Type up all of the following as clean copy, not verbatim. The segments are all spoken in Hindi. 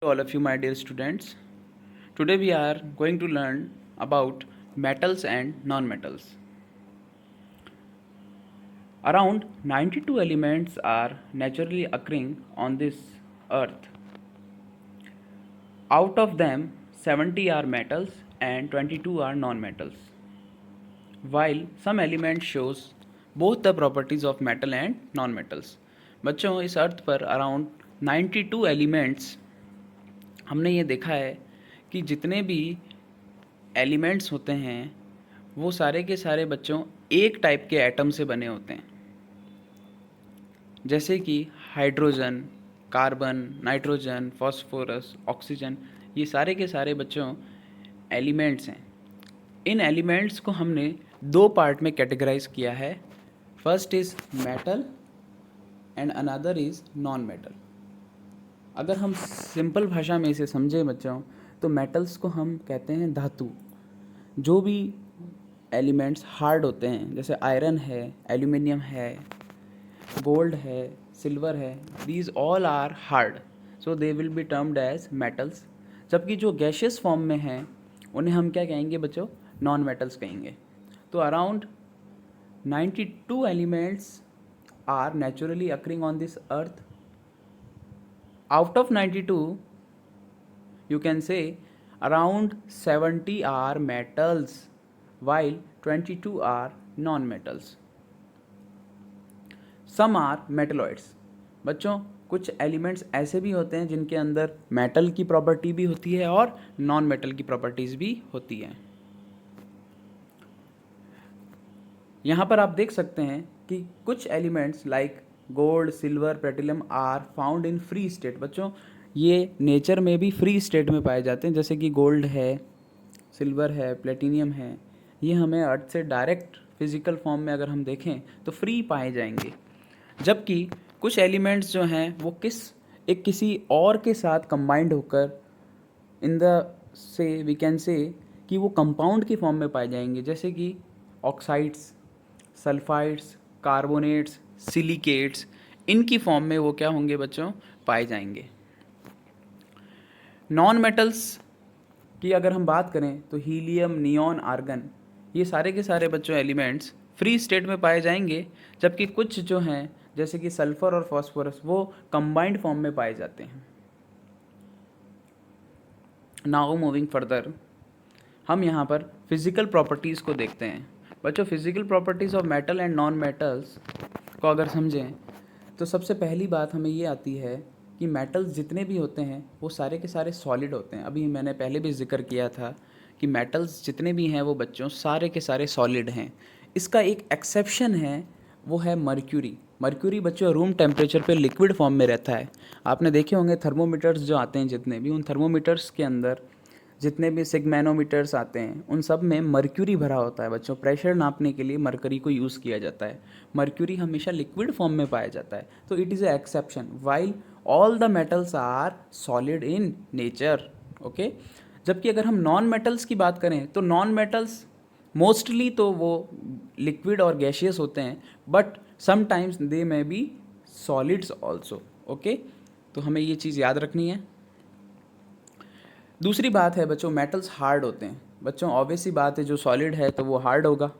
To all of you, my dear students. Today we are going to learn about metals and non-metals. Around 92 elements are naturally occurring on this earth. Out of them, 70 are metals and 22 are non-metals. While some elements shows both the properties of metal and non-metals. बच्चों, इस अर्थ पर अराउंड 92 एलिमेंट्स हमने ये देखा है कि जितने भी एलिमेंट्स होते हैं वो सारे के सारे बच्चों एक टाइप के एटम से बने होते हैं, जैसे कि hydrogen, carbon, nitrogen, phosphorus, oxygen, ये सारे के सारे बच्चों एलिमेंट्स हैं। इन एलिमेंट्स को हमने दो पार्ट में कैटेगराइज किया है। First is metal and another is non metal. अगर हम सिंपल भाषा में इसे समझें बच्चों, तो मेटल्स को हम कहते हैं धातु। जो भी एलिमेंट्स हार्ड होते हैं, जैसे आयरन है, एल्यूमिनियम है, गोल्ड है, सिल्वर है, these all are hard, so they will be termed as metals. जबकि जो गैशियस फॉर्म में हैं उन्हें हम क्या कहेंगे बच्चों? नॉन मेटल्स कहेंगे। तो around 92 elements are naturally occurring on this earth. Out of 92, you can say around 70 are metals while 22 are non-metals. Some are metalloids. बच्चों, कुछ एलिमेंट्स ऐसे भी होते हैं जिनके अंदर मेटल की प्रॉपर्टी भी होती है और नॉन मेटल की प्रॉपर्टीज भी होती हैं। यहाँ पर आप देख सकते हैं कि कुछ elements like gold, silver, platinum are found in free state. बच्चों, ये नेचर में भी फ्री स्टेट में पाए जाते हैं, जैसे कि गोल्ड है, सिल्वर है, प्लेटिनियम है। ये हमें अर्थ से डायरेक्ट फिजिकल फॉर्म में अगर हम देखें तो फ्री पाए जाएंगे। जबकि कुछ एलिमेंट्स जो हैं वो किसी और के साथ कंबाइंड होकर इन द से वी कैन से कि वो कंपाउंड की फॉर्म में पाए जाएंगे, जैसे कि ऑक्साइड्स, सल्फाइड्स, कार्बोनेट्स, सिलिकेट्स, इनकी फॉर्म में वो क्या होंगे बच्चों? पाए जाएंगे। नॉन मेटल्स की अगर हम बात करें तो हीलियम, नियॉन, आर्गन, ये सारे के सारे बच्चों एलिमेंट्स फ्री स्टेट में पाए जाएंगे। जबकि कुछ जो हैं जैसे कि सल्फर और फास्फोरस वो कंबाइंड फॉर्म में पाए जाते हैं। नाउ मूविंग फर्दर, हम यहाँ पर फिजिकल प्रॉपर्टीज़ को देखते हैं। बच्चों, physical properties of metal and non metals को अगर समझें तो सबसे पहली बात हमें ये आती है कि मेटल्स जितने भी होते हैं वो सारे के सारे सॉलिड होते हैं। अभी मैंने पहले भी जिक्र किया था कि मेटल्स जितने भी हैं वो बच्चों सारे के सारे सॉलिड हैं। इसका एक एक्सेप्शन है, वो है मर्क्यूरी। मर्क्यूरी बच्चों रूम टेम्परेचर पे लिक्विड फॉर्म में रहता है। आपने देखे होंगे थर्मोमीटर्स जो आते हैं, जितने भी उन थर्मोमीटर्स के अंदर जितने भी सिग्मेनोमीटर्स आते हैं उन सब में मर्क्यूरी भरा होता है। बच्चों, प्रेशर नापने के लिए मर्क्यूरी को यूज़ किया जाता है। मर्क्यूरी हमेशा लिक्विड फॉर्म में पाया जाता है, तो it is a exception while all the metals are solid in nature. Okay. जबकि अगर हम नॉन मेटल्स की बात करें तो नॉन मेटल्स मोस्टली तो वो लिक्विड और गैशियस होते हैं, but sometimes they may be solids also. Okay, तो हमें ये चीज़ याद रखनी है। दूसरी बात है बच्चों, मेटल्स हार्ड होते हैं। बच्चों, ऑब्वियस सी बात है, जो सॉलिड है तो वो हार्ड होगा,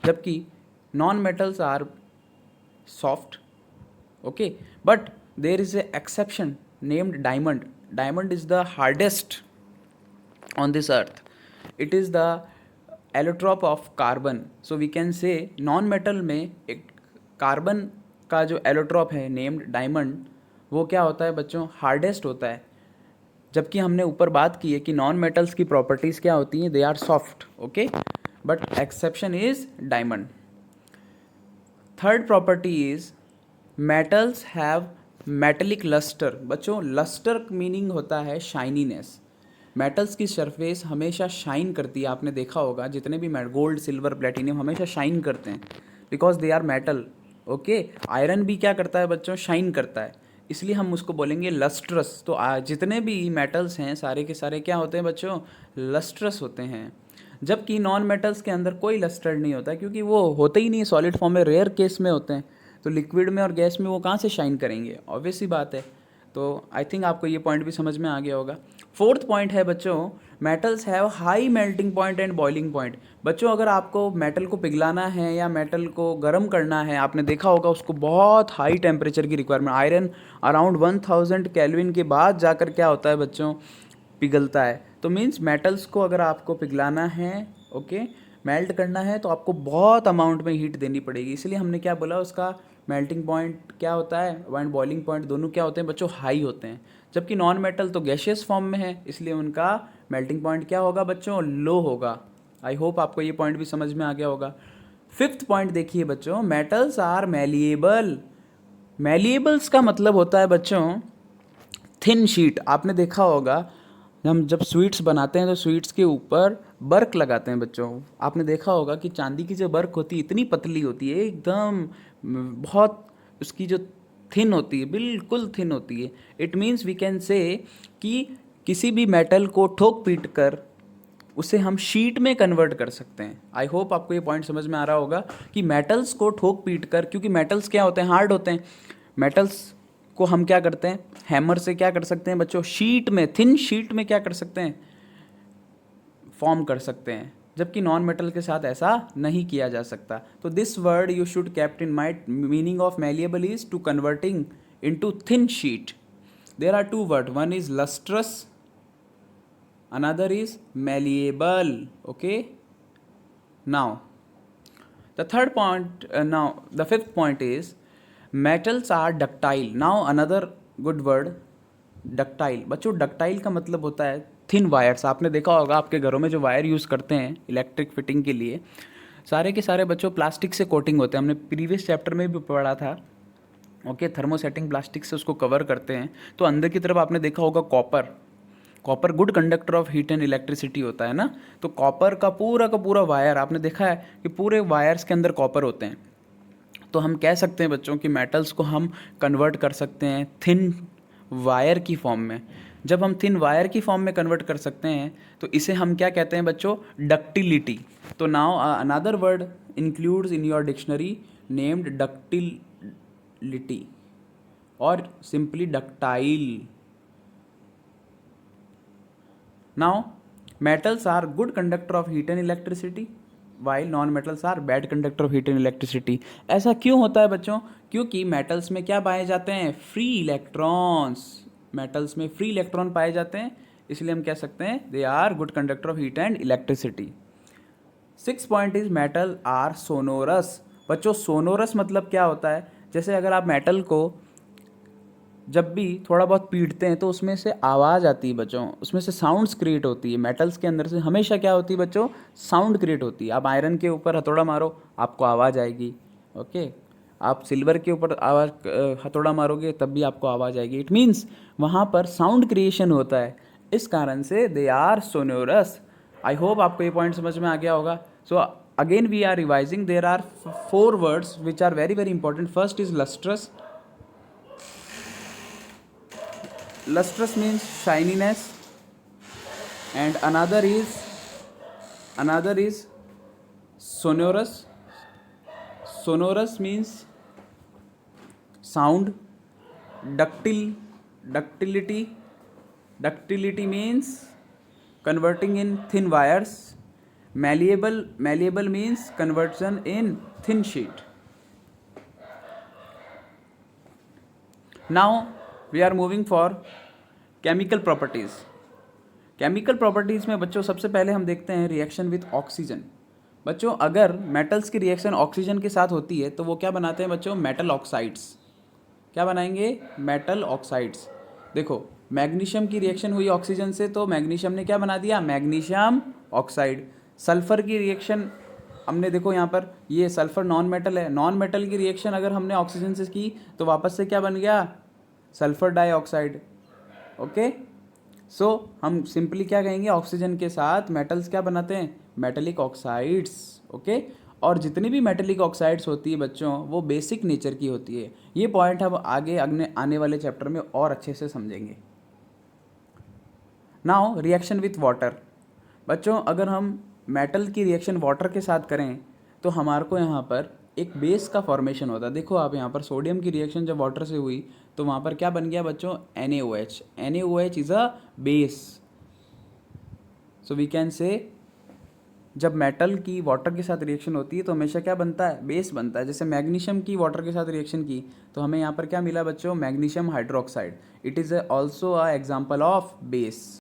जबकि non metals are soft. Okay, but there is a exception named diamond. Diamond is the hardest on this earth. It is the allotrope of carbon. So we can say non metal में एक कार्बन का जो एलोट्रॉप है नेम्ड डायमंड, वो क्या होता है बच्चों? हार्डेस्ट होता है। जबकि हमने ऊपर बात की है कि नॉन मेटल्स की प्रॉपर्टीज़ क्या होती हैं? They are soft. Okay, but exception is diamond. Third property is metals have metallic lustre. बच्चों, लस्टर मीनिंग होता है शाइनीनेस। मेटल्स की सरफेस हमेशा शाइन करती है। आपने देखा होगा जितने भी गोल्ड, सिल्वर, प्लेटिनियम हमेशा शाइन करते हैं because they are metal. Okay, iron भी क्या करता है बच्चों? शाइन करता है, इसलिए हम उसको बोलेंगे लस्ट्रस। तो जितने भी मेटल्स हैं सारे के सारे क्या होते हैं बच्चों? लस्ट्रस होते हैं। जबकि नॉन मेटल्स के अंदर कोई लस्टर नहीं होता, क्योंकि वो होते ही नहीं, सॉलिड फॉर्म में रेयर केस में होते हैं। तो लिक्विड में और गैस में वो कहाँ से शाइन करेंगे? ऑब्वियस सी बात है। तो आई थिंक आपको ये पॉइंट भी समझ में आ गया होगा। फोर्थ पॉइंट है बच्चों, metals have high melting point and boiling point. बच्चों अगर आपको मेटल को पिघलाना है या मेटल को गर्म करना है, आपने देखा होगा उसको बहुत हाई टेम्परेचर की रिक्वायरमेंट, आयरन अराउंड 1000 केल्विन के बाद जाकर क्या होता है बच्चों, पिघलता है। तो मीन्स मेटल्स को अगर आपको पिघलाना है, ओके, मेल्ट करना है, तो आपको बहुत अमाउंट में हीट देनी पड़ेगी। इसलिए हमने क्या बोला, उसका मेल्टिंग पॉइंट क्या होता है एंड बॉइलिंग पॉइंट दोनों क्या होते हैं बच्चों, हाई होते हैं। जबकि नॉन मेटल तो गैशियस फॉर्म में है, इसलिए उनका मेल्टिंग पॉइंट क्या होगा बच्चों, लो होगा। आई होप आपको ये पॉइंट भी समझ में आ गया होगा। फिफ्थ पॉइंट देखिए बच्चों, मेटल्स आर मैलिएबल। मैलिएबल्स का मतलब होता है बच्चों थिन शीट। आपने देखा होगा हम जब स्वीट्स बनाते हैं तो स्वीट्स के ऊपर बर्क लगाते हैं बच्चों। आपने देखा होगा कि चांदी की जो बर्क होती है इतनी पतली होती है, एकदम बहुत उसकी जो थिन होती है, बिल्कुल थिन होती है। इट मीन्स वी कैन से कि किसी भी मेटल को ठोक पीट कर उसे हम शीट में कन्वर्ट कर सकते हैं। आई होप आपको ये पॉइंट समझ में आ रहा होगा कि मेटल्स को ठोक पीट कर, क्योंकि मेटल्स क्या होते हैं, हार्ड होते हैं, मेटल्स को हम क्या करते हैं, हैमर से क्या कर सकते हैं बच्चों, शीट में, थिन शीट में क्या कर सकते हैं, फॉर्म कर सकते हैं। जबकि नॉन मेटल के साथ ऐसा नहीं किया जा सकता। तो this word you should kept in mind, meaning of malleable is to converting into thin sheet. There are two word, one is lustrous, another is malleable. Okay, now the third point, now the fifth point is metals are ductile. Now another good word, ductile. बच्चों डक्टाइल का मतलब होता है थिन वायर्स। आपने देखा होगा आपके घरों में जो वायर यूज़ करते हैं इलेक्ट्रिक फिटिंग के लिए, सारे के सारे बच्चों प्लास्टिक से कोटिंग होते हैं। हमने प्रीवियस चैप्टर में भी पढ़ा था, ओके, थर्मोसेटिंग प्लास्टिक से उसको कवर करते हैं। तो अंदर की तरफ आपने देखा होगा copper, copper good conductor of heat and electricity होता है ना। तो कॉपर का पूरा वायर, आपने देखा है कि पूरे वायर्स के अंदर कॉपर होते हैं। तो हम कह सकते हैं बच्चों कि मेटल्स को हम कन्वर्ट कर सकते हैं थिन वायर की फॉर्म में। जब हम थिन वायर की फॉर्म में कन्वर्ट कर सकते हैं तो इसे हम क्या कहते हैं बच्चों, डक्टिलिटी। तो now another word includes in your dictionary named ductility और simply ductile. Now metals are good conductor of heat and electricity while non metals are bad conductor of heat and electricity। ऐसा क्यों होता है बच्चों, क्योंकि मेटल्स में क्या पाए जाते हैं, फ्री इलेक्ट्रॉन्स। मेटल्स में फ्री इलेक्ट्रॉन पाए जाते हैं, इसलिए हम कह सकते हैं they are good conductor of heat and electricity. Six point is metal are sonorous. बच्चों सोनोरस मतलब क्या होता है, जैसे अगर आप मेटल को जब भी थोड़ा बहुत पीटते हैं तो उसमें से आवाज़ आती है बच्चों, उसमें से साउंड्स क्रिएट होती है। मेटल्स के अंदर से हमेशा क्या होती है बच्चों, साउंड क्रिएट होती है। आप आयरन के ऊपर हथौड़ा मारो आपको आवाज़ आएगी, ओके। आप सिल्वर के ऊपर आवाज़ हथौड़ा मारोगे तब भी आपको आवाज़ आएगी। इट मीन्स वहाँ पर साउंड क्रिएशन होता है, इस कारण से they are sonorous. I hope आपको ये पॉइंट समझ में आ गया होगा। So again we are revising, there are 4 words which are very very important. First is lustrous. Lustrous means shininess, and another is sonorous. Sonorous means sound. Ductility means converting in thin wires. Malleable means conversion in thin sheet. Now we are moving for chemical properties. Chemical properties में बच्चों सबसे पहले हम देखते हैं रिएक्शन विथ ऑक्सीजन। बच्चों अगर मेटल्स की रिएक्शन ऑक्सीजन के साथ होती है तो वो क्या बनाते हैं बच्चों, मेटल ऑक्साइड्स। क्या बनाएंगे, मेटल ऑक्साइड्स। देखो मैग्नीशियम की रिएक्शन हुई ऑक्सीजन से तो मैग्नीशियम ने क्या बना दिया, मैग्नीशियम ऑक्साइड। सल्फर की रिएक्शन हमने देखो यहाँ पर, ये सल्फर नॉन मेटल है, नॉन मेटल की रिएक्शन अगर हमने ऑक्सीजन से की तो वापस से क्या बन गया, सल्फर डाइऑक्साइड। ओके, सो हम सिंपली क्या कहेंगे, ऑक्सीजन के साथ मेटल्स क्या बनाते हैं, मेटेलिक ऑक्साइड्स। ओके, और जितनी भी मेटेलिक ऑक्साइड्स होती है बच्चों वो बेसिक नेचर की होती है। ये पॉइंट हम आगे आने वाले चैप्टर में और अच्छे से समझेंगे। Now reaction with water. बच्चों अगर हम मेटल की रिएक्शन वाटर के साथ करें तो हमारे को यहाँ पर एक बेस का फॉर्मेशन होता है। देखो आप यहाँ पर सोडियम की रिएक्शन जब वाटर से हुई तो वहाँ पर क्या बन गया बच्चों, NaOH। NaOH is a base. So we can say जब मेटल की वाटर के साथ रिएक्शन होती है तो हमेशा क्या बनता है, बेस बनता है। जैसे मैग्नीशियम की वाटर के साथ रिएक्शन की तो हमें यहाँ पर क्या मिला बच्चों, magnesium hydroxide. It is also a example of base.